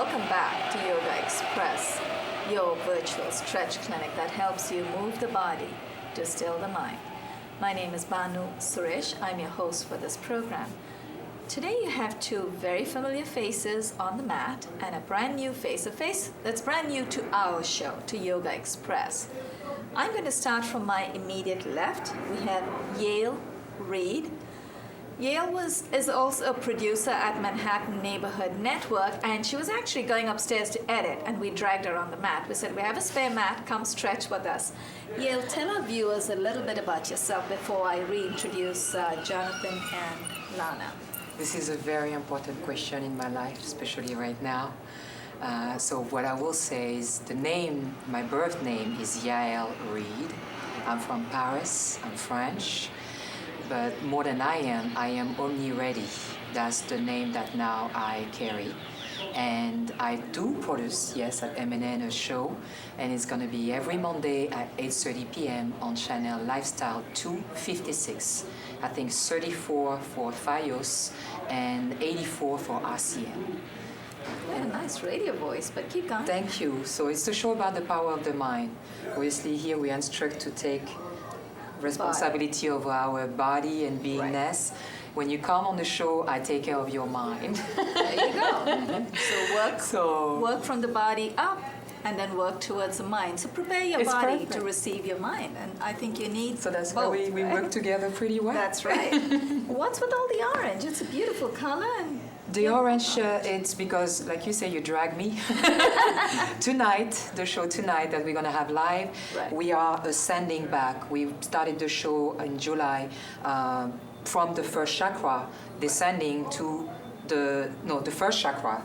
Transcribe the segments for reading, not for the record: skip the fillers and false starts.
Welcome back to Yogaxpress, your virtual stretch clinic that helps you move the body to still the mind. My name is Banu Suresh. I'm your host for this program. Today you have two very familiar faces on the mat and a brand new face, a face that's brand new to our show, to Yogaxpress. I'm going to start from my immediate left. We have Yael Reed. Yael is also a producer at Manhattan Neighborhood Network, and she was actually going upstairs to edit, and we dragged her on the mat. We said, we have a spare mat, come stretch with us. Yael, tell our viewers a little bit about yourself before I reintroduce Jonathan and Lana. This is a very important question in my life, especially right now. So what I will say is the name, my birth name is Yael Reed. I'm from Paris, I'm French. But more than I am only ready. That's the name that now I carry. And I do produce, yes, at MNN a show, and it's going to be every Monday at 8:30 p.m. on channel Lifestyle 256. I think 34 for Fios and 84 for RCN. You have a nice radio voice, but keep going. Thank you. So it's a show about the power of the mind. Obviously here we instruct to take responsibility over our body and beingness. Right. When you come on the show, I take care of your mind. There you go. So work from the body up and then work towards the mind. So prepare your body perfect. To receive your mind. And I think you need So that's both, why we work together pretty well. That's right. What's with all the orange? It's a beautiful color. And the orange, it's because, like you say, you drag me. Tonight, the show tonight that we're going to have live, right. We are ascending back. We started the show in July from the first chakra, descending to the first chakra.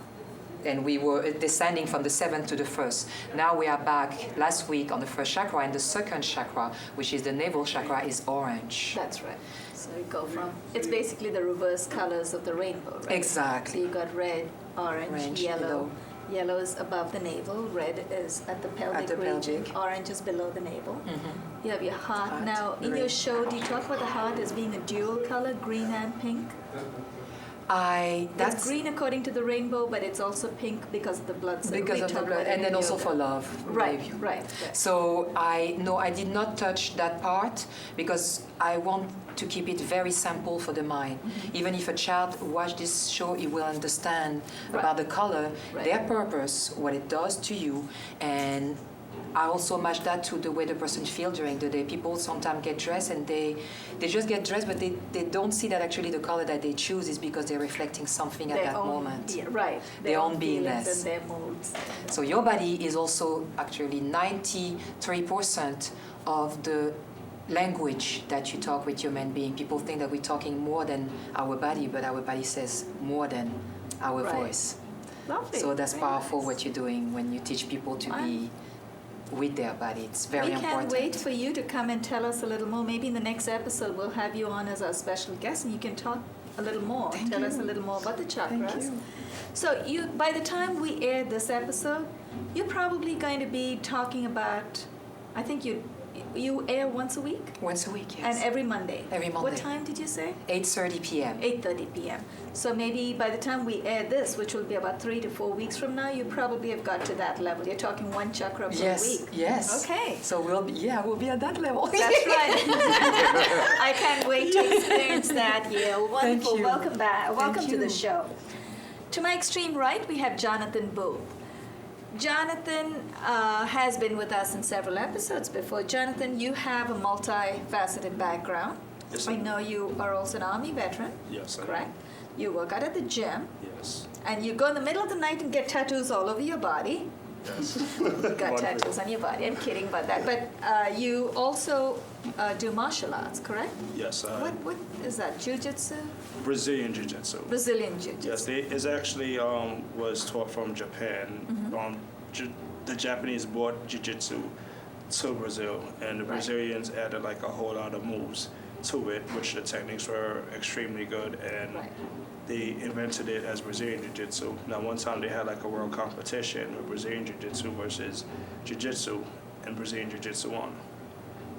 And we were descending from the 7th to the 1st. Now we are back last week on the first chakra, and the second chakra, which is the navel chakra, is orange. That's right. So you go from, it's basically the reverse colors of the rainbow, right? Exactly. So you got red, orange, yellow. Yellow is above the navel, red is at the pelvic region, orange is below the navel. Mm-hmm. You have your heart. Now, in your show, do you talk about the heart as being a dual color, green and pink? It's green according to the rainbow, but it's also pink because of the blood cells. Because of the blood, and then also for love. Right. So I did not touch that part because I want to keep it very simple for the mind. Mm-hmm. Even if a child watch this show, he will understand about the color, their purpose, what it does to you, and I also match that to the way the person feels during the day. People sometimes get dressed and they just get dressed, but they don't see that actually the color that they choose is because they're reflecting something at that moment. Yeah, right. Their own beingness. And their moods. So your body is also actually 93% of the language that you talk with human being. People think that we're talking more than our body, but our body says more than our voice. Lovely. So that's powerful what you're doing when you teach people to be with their body. It's very important. We can't wait for you to come and tell us a little more. Maybe in the next episode we'll have you on as our special guest and you can talk a little more. Tell us a little more about the chakras. Thank you. So by the time we air this episode, you're probably going to be talking about, I think you air once a week? Once a week, yes. And every Monday? Every Monday. What time did you say? 8:30 p.m. 8:30 p.m. So maybe by the time we air this, which will be about 3 to 4 weeks from now, you probably have got to that level. You're talking one chakra per week. Yes. Okay. So we'll be at that level. That's right. I can't wait to experience that, Yael. Wonderful. Thank you. Welcome back. Welcome to the show. To my extreme right, we have Jonathan Boothe. Jonathan has been with us in several episodes before. Jonathan, you have a multifaceted background. Yes, I know you are also an Army veteran. Yes, correct? You work out at the gym. Yes. And you go in the middle of the night and get tattoos all over your body. Yes. You got tattoos on your body. I'm kidding about that. But you also do martial arts, correct? Yes. What is that? Jiu-jitsu? Brazilian Jiu-Jitsu. Brazilian Jiu-Jitsu. Yes, it actually was taught from Japan. Mm-hmm. The Japanese brought Jiu-Jitsu to Brazil, and the Brazilians added like a whole lot of moves to it, which the techniques were extremely good, and they invented it as Brazilian Jiu-Jitsu. Now, one time they had like a world competition with Brazilian Jiu-Jitsu versus Jiu-Jitsu, and Brazilian Jiu-Jitsu won.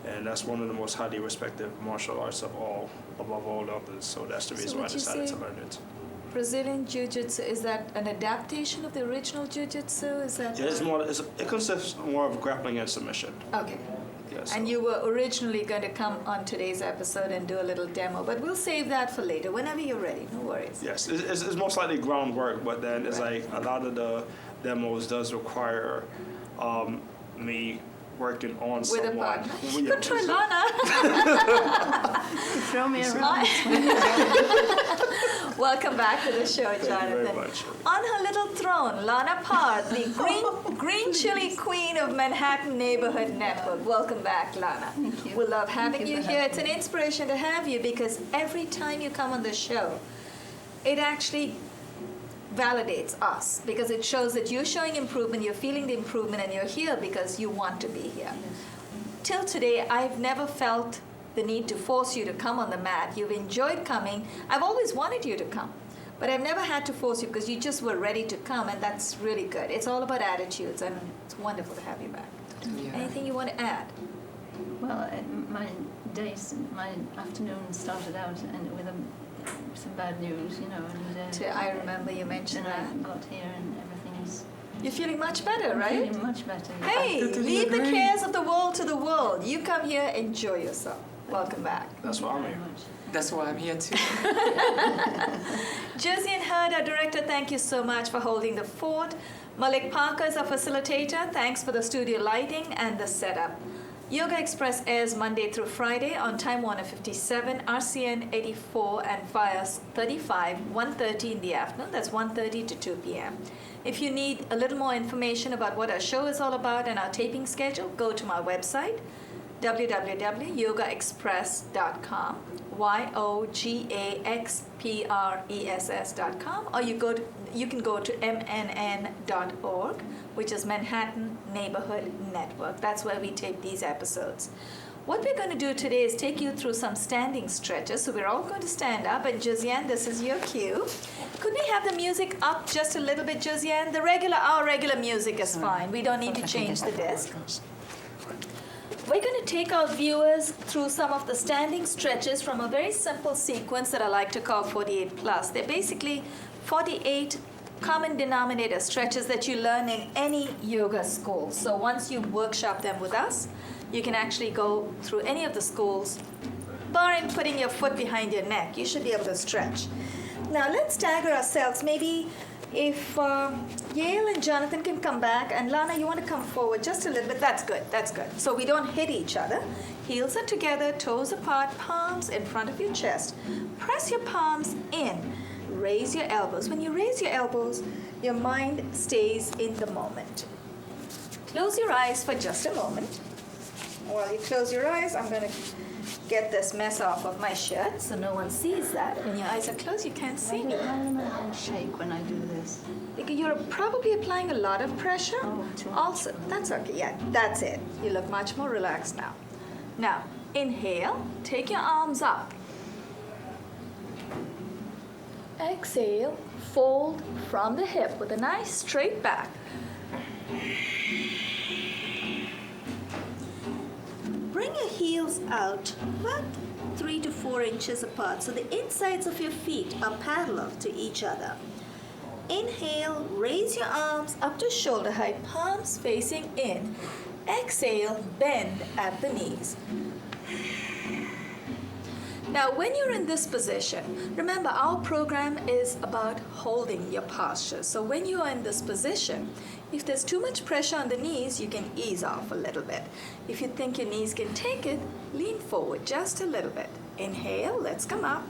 And that's one of the most highly respected martial arts above all others. So that's the reason why I decided to learn it. Brazilian Jiu-Jitsu, is that an adaptation of the original Jiu-Jitsu? Is that? Yeah, it consists more of grappling and submission. Okay. Yes. And you were originally going to come on today's episode and do a little demo, but we'll save that for later, whenever you're ready. No worries. Yes, it's most likely groundwork, but then it's like a lot of the demos does require me working on With someone. a partner. Yeah, You could try Lana. Throw me around. Welcome back to the show, Jonathan. Thank you very much. On her little throne, Lana Parr, the green chili queen of Manhattan Neighborhood Network. Welcome back, Lana. Thank you. We love having Thank you you for here. having It's an inspiration to have you because every time you come on the show, it actually validates us because it shows that you're showing improvement, you're feeling the improvement, and you're here because you want to be here. Till today, I've never felt the need to force you to come on the mat. You've enjoyed coming. I've always wanted you to come, but I've never had to force you because you just were ready to come, and that's really good. It's all about attitudes, and it's wonderful to have you back. Yeah. Anything you want to add? Well, my afternoon started out with some bad news, you know. I remember you mentioned Then that. I got here and everything's You're feeling much better, right? feeling much better. Hey, I totally leave the agree. cares of the world to the world. You come here, enjoy yourself. Welcome back. That's why I'm Very here. much. That's why I'm here too. Josiane Hurd, our director, thank you so much for holding the fort. Malik Parker is our facilitator. Thanks for the studio lighting and the setup. Yogaxpress airs Monday through Friday on Time Warner 57, RCN 84, and Fios 35, 1:30 in the afternoon. That's 1:30 to 2 p.m. If you need a little more information about what our show is all about and our taping schedule, go to my website, www.yogaxpress.com, YOGAXPRESS.com, or you can go to MNN.org, which is Manhattan Neighborhood Network. That's where we tape these episodes. What we're going to do today is take you through some standing stretches. So we're all going to stand up, and Josiane, this is your cue. Could we have the music up just a little bit, Josiane? Our regular music is fine. We don't need to change the disc. We're going to take our viewers through some of the standing stretches from a very simple sequence that I like to call 48 plus. They're basically 48 common denominator stretches that you learn in any yoga school. So once you workshop them with us, you can actually go through any of the schools, barring putting your foot behind your neck. You should be able to stretch. Now let's stagger ourselves. Maybe if Yael and Jonathan can come back, and Lana, you want to come forward just a little bit. That's good. That's good. So we don't hit each other. Heels are together, toes apart, palms in front of your chest. Press your palms in. Raise your elbows. When you raise your elbows, your mind stays in the moment. Close your eyes for just a moment. While you close your eyes, I'm going to get this mess off of my shirt so no one sees that. When your eyes are closed, you can't see me. Why do my hands shake when I do this? Because you're probably applying a lot of pressure. Oh, too much. Also, that's okay. Yeah, that's it. You look much more relaxed now. Now, inhale. Take your arms up. Exhale. Fold from the hip with a nice straight back. Bring your heels out about 3 to 4 inches apart so the insides of your feet are parallel to each other. Inhale, raise your arms up to shoulder height, palms facing in. Exhale, bend at the knees. Now, when you're in this position, remember our program is about holding your posture. So when you are in this position, if there's too much pressure on the knees, you can ease off a little bit. If you think your knees can take it, lean forward just a little bit. Inhale, let's come up.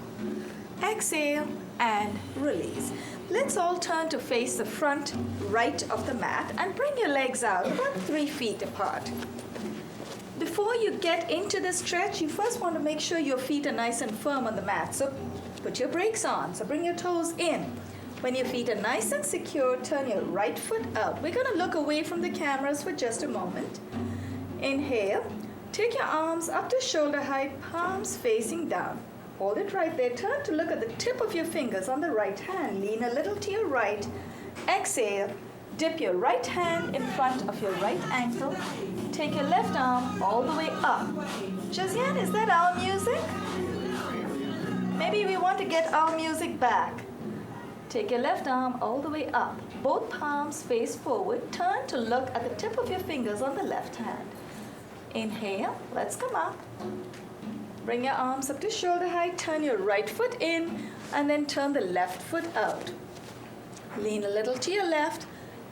Exhale and release. Let's all turn to face the front right of the mat and bring your legs out about 3 feet apart. Before you get into the stretch, you first want to make sure your feet are nice and firm on the mat. So put your brakes on. So bring your toes in. When your feet are nice and secure, turn your right foot out. We're going to look away from the cameras for just a moment. Inhale. Take your arms up to shoulder height, palms facing down. Hold it right there. Turn to look at the tip of your fingers on the right hand. Lean a little to your right. Exhale. Dip your right hand in front of your right ankle. Take your left arm all the way up. Josiane, is that our music? Maybe we want to get our music back. Take your left arm all the way up. Both palms face forward. Turn to look at the tip of your fingers on the left hand. Inhale, let's come up. Bring your arms up to shoulder height. Turn your right foot in and then turn the left foot out. Lean a little to your left.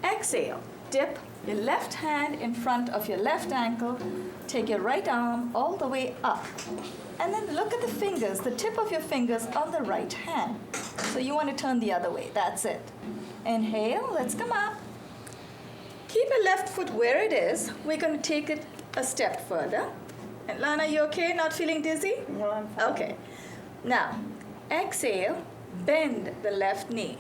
Exhale. Dip your left hand in front of your left ankle. Take your right arm all the way up. And then look at the fingers, the tip of your fingers on the right hand. So you want to turn the other way. That's it. Inhale. Let's come up. Keep your left foot where it is. We're going to take it a step further. And Lana, you okay? Not feeling dizzy? No, I'm fine. Okay. Now, exhale. Bend the left knee.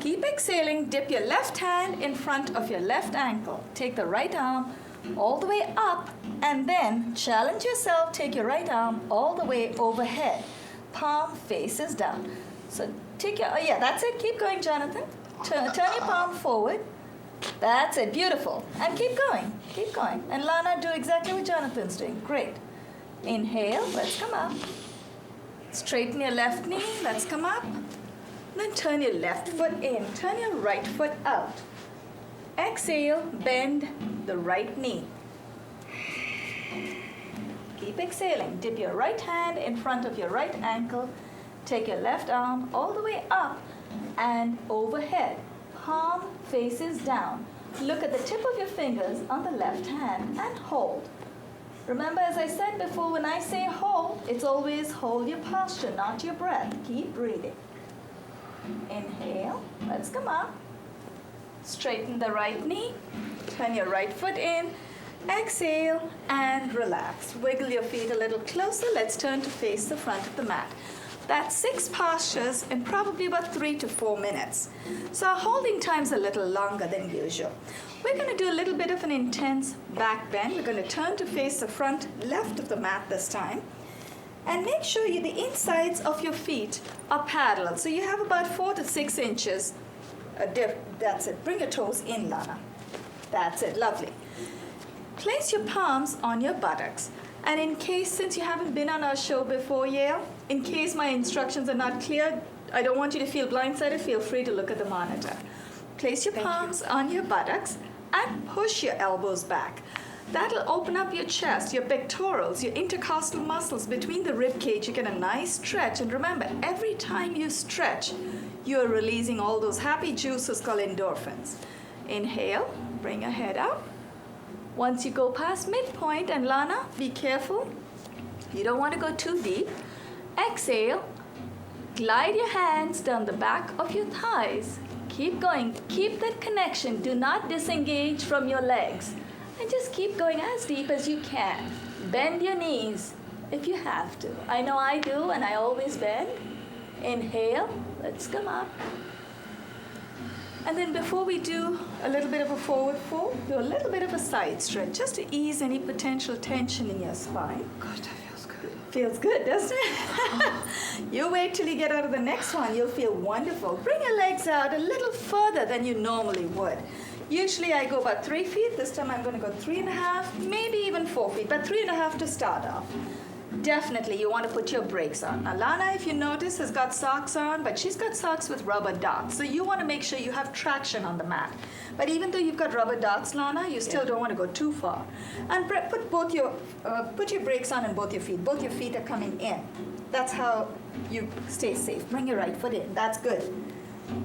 Keep exhaling. Dip your left hand in front of your left ankle. Take the right arm all the way up and then challenge yourself. Take your right arm all the way overhead. Palm faces down. So take your, that's it. Keep going, Jonathan. Turn your palm forward. That's it. Beautiful. And keep going. Keep going. And Lana, do exactly what Jonathan's doing. Great. Inhale. Let's come up. Straighten your left knee. Let's come up. Then turn your left foot in. Turn your right foot out. Exhale, bend the right knee. Keep exhaling. Dip your right hand in front of your right ankle. Take your left arm all the way up and overhead. Palm faces down. Look at the tip of your fingers on the left hand and hold. Remember, as I said before, when I say hold, it's always hold your posture, not your breath. Keep breathing. Inhale. Let's come up. Straighten the right knee. Turn your right foot in. Exhale and relax. Wiggle your feet a little closer. Let's turn to face the front of the mat. That's 6 postures in probably about 3 to 4 minutes. So our holding time's a little longer than usual. We're going to do a little bit of an intense back bend. We're going to turn to face the front left of the mat this time. And make sure the insides of your feet are parallel. So you have about 4 to 6 inches. That's it. Bring your toes in, Lana. That's it. Lovely. Place your palms on your buttocks. And in case, since you haven't been on our show before, Yale, in case my instructions are not clear, I don't want you to feel blindsided, feel free to look at the monitor. Place your palms on your buttocks and push your elbows back. That'll open up your chest, your pectorals, your intercostal muscles between the rib cage. You get a nice stretch. And remember, every time you stretch, you're releasing all those happy juices called endorphins. Inhale, bring your head out. Once you go past midpoint, and Lana, be careful. You don't want to go too deep. Exhale, glide your hands down the back of your thighs. Keep going. Keep that connection. Do not disengage from your legs. And just keep going as deep as you can. Bend your knees if you have to. I know I do, and I always bend. Inhale. Let's come up. And then before we do a little bit of a forward fold, do a little bit of a side stretch, just to ease any potential tension in your spine. Gosh, that feels good. Feels good, doesn't it? You wait till you get out of the next one. You'll feel wonderful. Bring your legs out a little further than you normally would. Usually I go about 3 feet. This time I'm going to go 3.5, maybe even 4 feet, but 3.5 to start off. Definitely you want to put your brakes on. Now Lana, if you notice, has got socks on, but she's got socks with rubber dots. So you want to make sure you have traction on the mat. But even though you've got rubber dots, Lana, you still don't want to go too far. And put your brakes on in both your feet. Both your feet are coming in. That's how you stay safe. Bring your right foot in. That's good.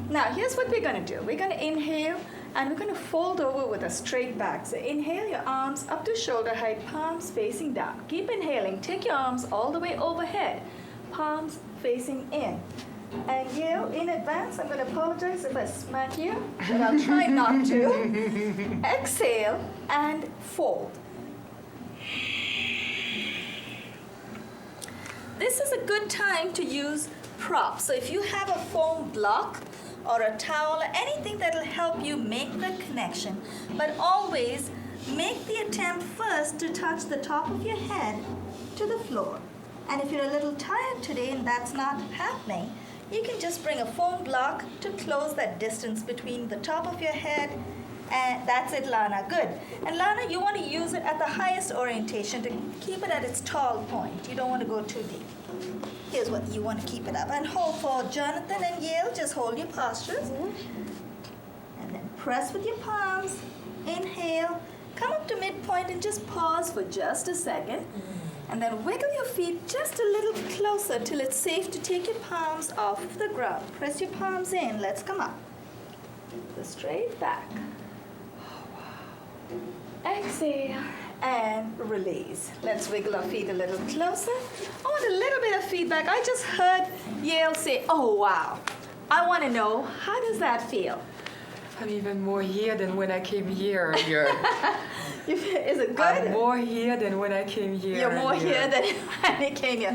Now here's what we're going to do. We're going to inhale. And we're going to fold over with a straight back. So inhale your arms up to shoulder height, palms facing down. Keep inhaling. Take your arms all the way overhead, palms facing in. And Yale, in advance, I'm going to apologize if I smack you, but I'll try not to. Exhale and fold. This is a good time to use props. So if you have a foam block, or a towel, or anything that will help you make the connection. But always make the attempt first to touch the top of your head to the floor. And if you're a little tired today and that's not happening, you can just bring a foam block to close that distance between the top of your head And that's it, Lana. Good. And Lana, you want to use it at the highest orientation to keep it at its tall point. You don't want to go too deep. Here's what you want to keep it up. And hold for Jonathan and Yale. Just hold your postures. And then press with your palms. Inhale. Come up to midpoint and just pause for just a second. And then wiggle your feet just a little closer till it's safe to take your palms off the ground. Press your palms in. Let's come up. Go straight back. Exhale and release. Let's wiggle our feet a little closer. I want a little bit of feedback. I just heard Yale say, oh wow. I want to know, how does that feel? I'm even more here than when I came here earlier. Is it good? I'm more here than when I came here. You're more here than when you came here.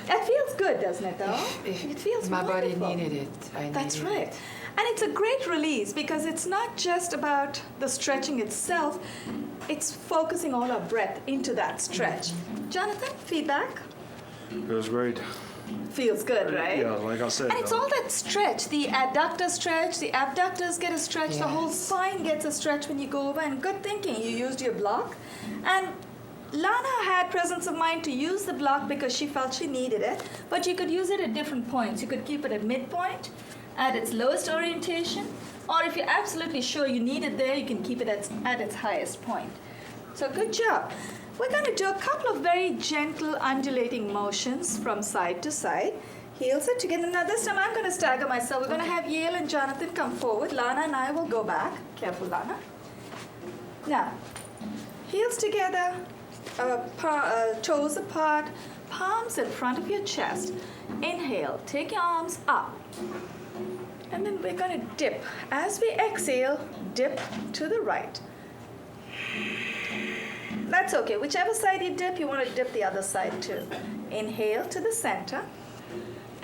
That feels good, doesn't it, though? It feels my wonderful. body needed it. That's needed right. it. And it's a great release because it's not just about the stretching itself, it's focusing all our breath into that stretch. Jonathan, feedback? Feels great. Feels good, right? Yeah, like I said. And it's all that stretch, the adductor stretch, the abductors get a stretch, the whole spine gets a stretch when you go over, and good thinking, you used your block. And Lana had presence of mind to use the block because she felt she needed it, but you could use it at different points. You could keep it at midpoint, at its lowest orientation, or if you're absolutely sure you need it there, you can keep it at its highest point. So good job. We're going to do a couple of very gentle undulating motions from side to side. Heels are together. Now this time I'm going to stagger myself. We're going to have Yale and Jonathan come forward. Lana and I will go back. Careful, Lana. Now, heels together, toes apart, palms in front of your chest. Inhale, take your arms up. And then we're going to dip. As we exhale, dip to the right. That's okay. Whichever side you dip, you want to dip the other side too. Inhale to the center.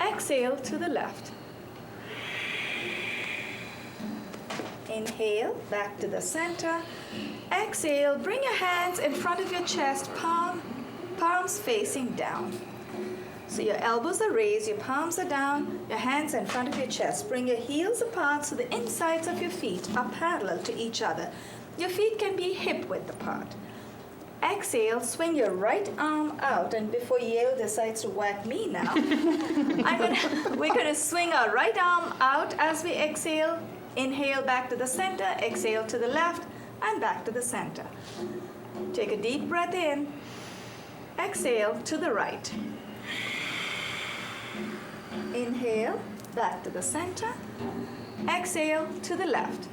Exhale to the left. Inhale, back to the center. Exhale, bring your hands in front of your chest, palms facing down. So your elbows are raised, your palms are down, your hands in front of your chest. Bring your heels apart so the insides of your feet are parallel to each other. Your feet can be hip width apart. Exhale, swing your right arm out, and before Yale decides to whack me now, we're going to swing our right arm out as we exhale. Inhale back to the center, exhale to the left, and back to the center. Take a deep breath in. Exhale to the right. Inhale, back to the center. Exhale to the left.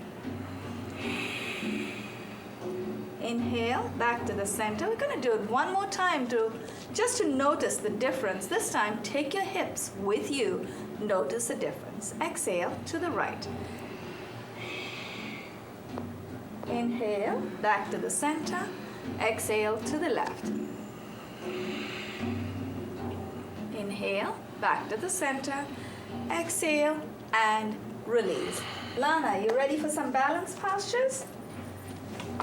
Inhale, back to the center. We're going to do it one more time just to notice the difference. This time, take your hips with you. Notice the difference. Exhale to the right. Inhale, back to the center. Exhale to the left. Inhale, back to the center. Exhale and release. Lana, you ready for some balance postures?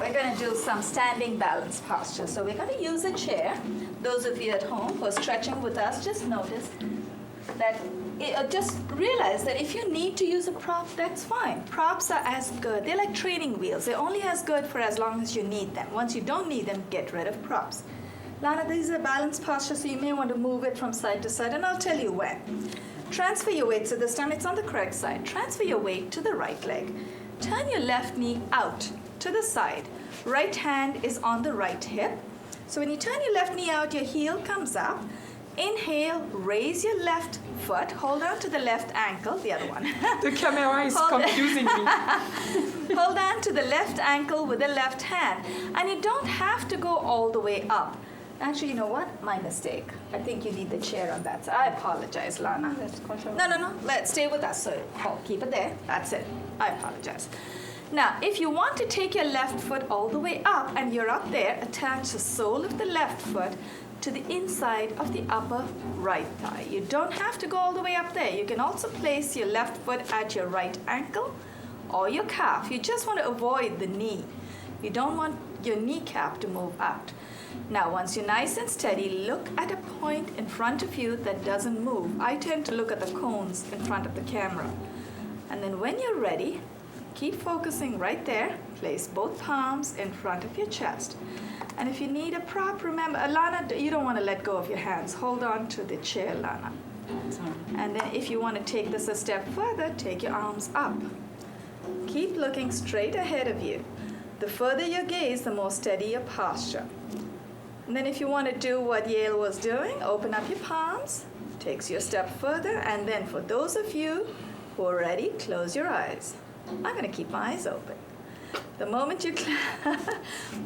We're going to do some standing balance postures. So we're going to use a chair. Those of you at home who are stretching with us, just notice that, just realize that if you need to use a prop, that's fine. Props are as good. They're like training wheels. They're only as good for as long as you need them. Once you don't need them, get rid of props. Lana, these are balance postures, so you may want to move it from side to side, and I'll tell you when. Transfer your weight, so this time it's on the correct side. Transfer your weight to the right leg. Turn your left knee out to the side. Right hand is on the right hip. So when you turn your left knee out, your heel comes up. Inhale, raise your left foot. Hold on to the left ankle, the other one. The camera is confusing me. Hold on to the left ankle with the left hand. And you don't have to go all the way up. Actually, you know what? My mistake. I think you need the chair on that side. I apologize, Lana. No. Let's stay with us. So keep it there. That's it. I apologize. Now, if you want to take your left foot all the way up and you're up there, attach the sole of the left foot to the inside of the upper right thigh. You don't have to go all the way up there. You can also place your left foot at your right ankle or your calf. You just want to avoid the knee. You don't want your kneecap to move out. Now, once you're nice and steady, look at a point in front of you that doesn't move. I tend to look at the cones in front of the camera. And then when you're ready, keep focusing right there. Place both palms in front of your chest. And if you need a prop, remember, Lana, you don't want to let go of your hands. Hold on to the chair, Lana. And then if you want to take this a step further, take your arms up. Keep looking straight ahead of you. The further your gaze, the more steady your posture. And then if you want to do what Yale was doing, open up your palms, takes you a step further, and then for those of you who are ready, close your eyes. I'm going to keep my eyes open. The moment you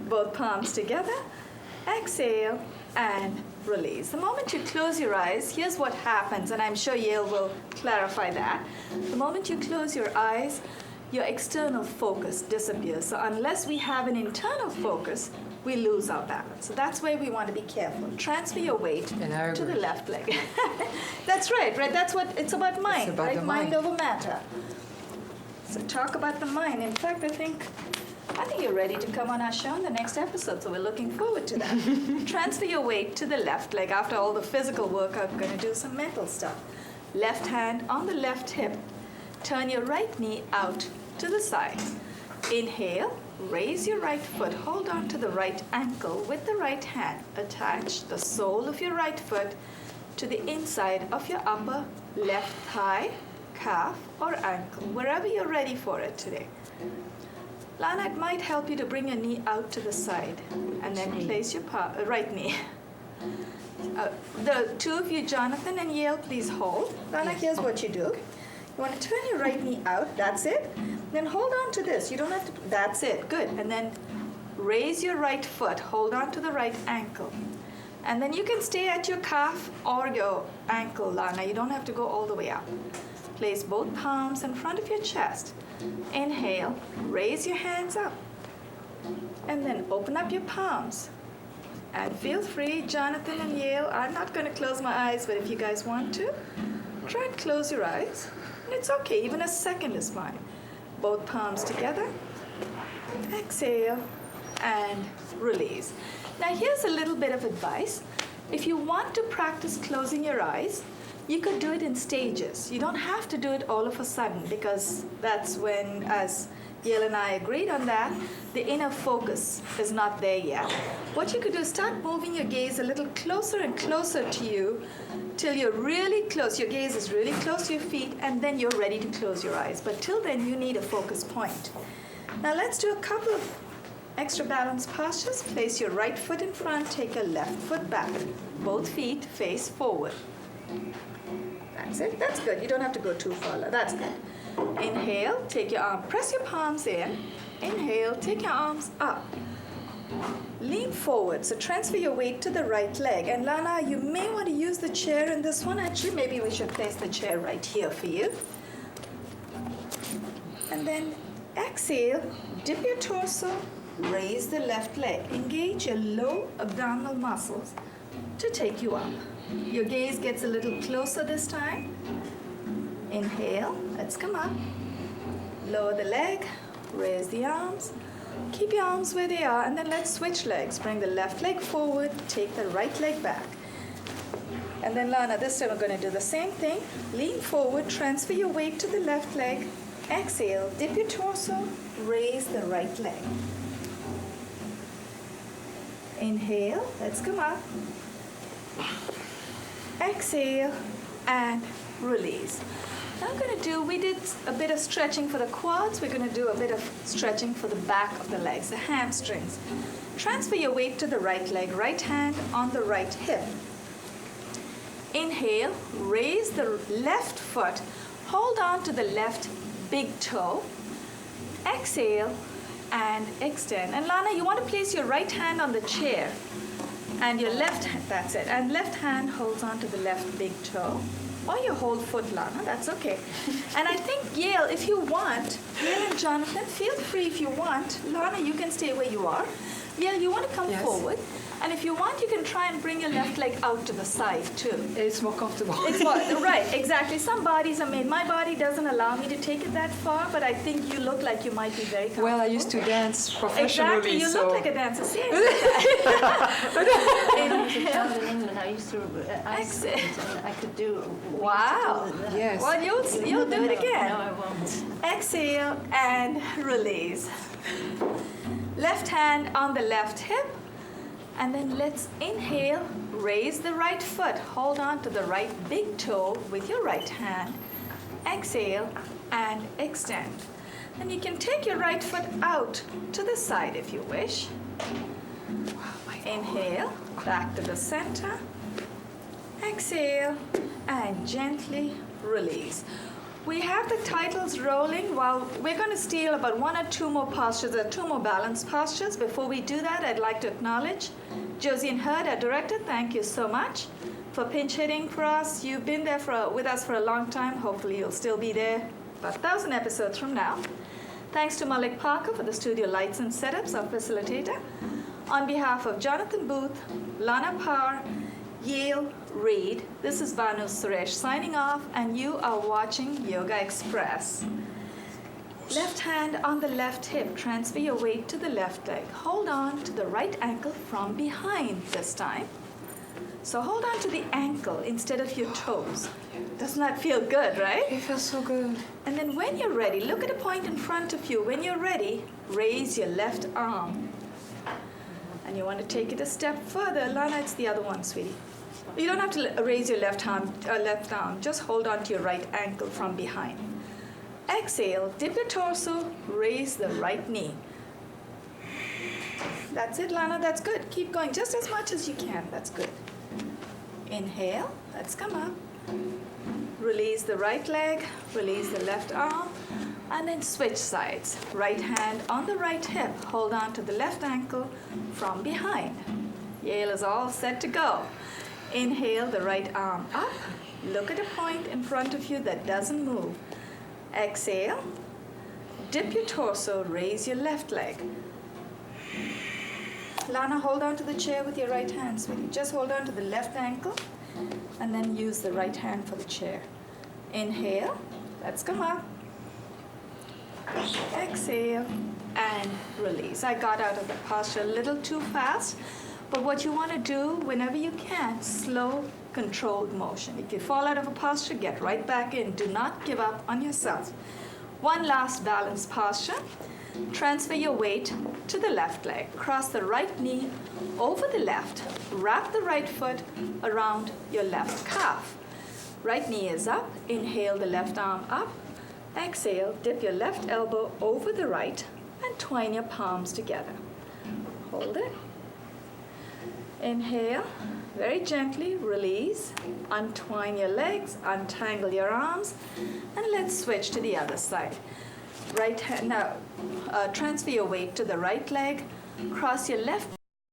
both palms together, exhale and release. The moment you close your eyes, here's what happens, and I'm sure Yale will clarify that. The moment you close your eyes, your external focus disappears. So unless we have an internal focus, we lose our balance. So that's where we want to be careful. Transfer your weight to the left leg. That's right? That's what it's about mind, about right? the Mind mind. over matter. So talk about the mind. In fact, I think you're ready to come on our show in the next episode, so we're looking forward to that. Transfer your weight to the left leg. After all the physical work, I'm going to do some mental stuff. Left hand on the left hip. Turn your right knee out to the side. Inhale, raise your right foot, hold on to the right ankle with the right hand. Attach the sole of your right foot to the inside of your upper left thigh, calf, or ankle, wherever you're ready for it today. Lana, it might help you to bring your knee out to the side and then place your right knee. The two of you, Jonathan and Yale, please hold. Lana, here's what you do. You want to turn your right knee out, that's it. Then hold on to this. You don't have to, that's it, good. And then raise your right foot, hold on to the right ankle. And then you can stay at your calf or your ankle, Lana. You don't have to go all the way up. Place both palms in front of your chest. Inhale, raise your hands up. And then open up your palms. And feel free, Jonathan and Yale, I'm not going to close my eyes, but if you guys want to, try and close your eyes. And it's okay, even a second is fine. Both palms together. Exhale and release. Now here's a little bit of advice. If you want to practice closing your eyes, you could do it in stages. You don't have to do it all of a sudden, because that's when, as Yale and I agreed on that, the inner focus is not there yet. What you could do is start moving your gaze a little closer and closer to you till you're really close. Your gaze is really close to your feet, and then you're ready to close your eyes. But till then, you need a focus point. Now let's do a couple of extra balance postures. Place your right foot in front, take your left foot back. Both feet face forward. That's it. That's good. You don't have to go too far. That's good. Inhale, take your arm, press your palms in. Inhale, take your arms up. Lean forward, so transfer your weight to the right leg. And Lana, you may want to use the chair in this one. Actually, maybe we should place the chair right here for you. And then exhale, dip your torso, raise the left leg. Engage your low abdominal muscles to take you up. Your gaze gets a little closer this time. Inhale, let's come up. Lower the leg, raise the arms. Keep your arms where they are, and then let's switch legs. Bring the left leg forward, take the right leg back. And then Lana, this time we're going to do the same thing. Lean forward, transfer your weight to the left leg. Exhale, dip your torso, raise the right leg. Inhale, let's come up. Exhale and release. Now we did a bit of stretching for the quads. We're going to do a bit of stretching for the back of the legs, the hamstrings. Transfer your weight to the right leg, right hand on the right hip. Inhale, raise the left foot, hold on to the left big toe. Exhale and extend. And Lana, you want to place your right hand on the chair. And your left hand, that's it. And left hand holds on to the left big toe. Or your whole foot, Lana, that's okay. And I think, Yale, if you want, Yale and Jonathan, feel free if you want. Lana, you can stay where you are. Yale, you want to come forward. And if you want, you can try and bring your left leg out to the side, too. It's more comfortable. It's more, right, exactly. Some bodies are made. My body doesn't allow me to take it that far, but I think you look like you might be very comfortable. Well, I used to dance professionally, exactly, you so... look like a dancer. See? In England, I used through Iceland, and I could do. Wow. Yes. Well, you'll do it again. No, I won't. Exhale and release. Left hand on the left hip. And then let's inhale, raise the right foot. Hold on to the right big toe with your right hand. Exhale and extend. And you can take your right foot out to the side if you wish. Inhale, back to the center. Exhale and gently release. We have the titles rolling while we're going to steal about 1 or 2 more postures, or 2 more balance postures. Before we do that, I'd like to acknowledge Josie and Hurd, our director. Thank you so much for pinch hitting for us. You've been there with us for a long time. Hopefully you'll still be there about 1,000 episodes from now. Thanks to Malik Parker for the studio lights and setups, our facilitator. On behalf of Jonathan Boothe, Lana Parr, Yale Reid, this is Banu Suresh signing off, and you are watching Yogaxpress. Left hand on the left hip, transfer your weight to the left leg. Hold on to the right ankle from behind this time. So hold on to the ankle instead of your toes. Doesn't that feel good, right? It feels so good. And then when you're ready, look at a point in front of you. When you're ready, raise your left arm. And you want to take it a step further. Lana, it's the other one, sweetie. You don't have to raise your left arm. Just hold on to your right ankle from behind. Exhale, dip your torso, raise the right knee. That's it, Lana, that's good. Keep going just as much as you can. That's good. Inhale, let's come up. Release the right leg, release the left arm, and then switch sides. Right hand on the right hip, hold on to the left ankle from behind. Yale is all set to go. Inhale the right arm up. Look at a point in front of you that doesn't move. Exhale. Dip your torso, raise your left leg. Lana, hold on to the chair with your right hand, sweetie. Just hold on to the left ankle and then use the right hand for the chair. Inhale. Let's come up. Exhale and release. I got out of the posture a little too fast. But what you want to do whenever you can, slow, controlled motion. If you fall out of a posture, get right back in. Do not give up on yourself. One last balance posture. Transfer your weight to the left leg. Cross the right knee over the left. Wrap the right foot around your left calf. Right knee is up. Inhale the left arm up. Exhale, dip your left elbow over the right and twine your palms together. Hold it. Inhale, very gently release, untwine your legs, untangle your arms, and let's switch to the other side. Right hand, now transfer your weight to the right leg, cross your left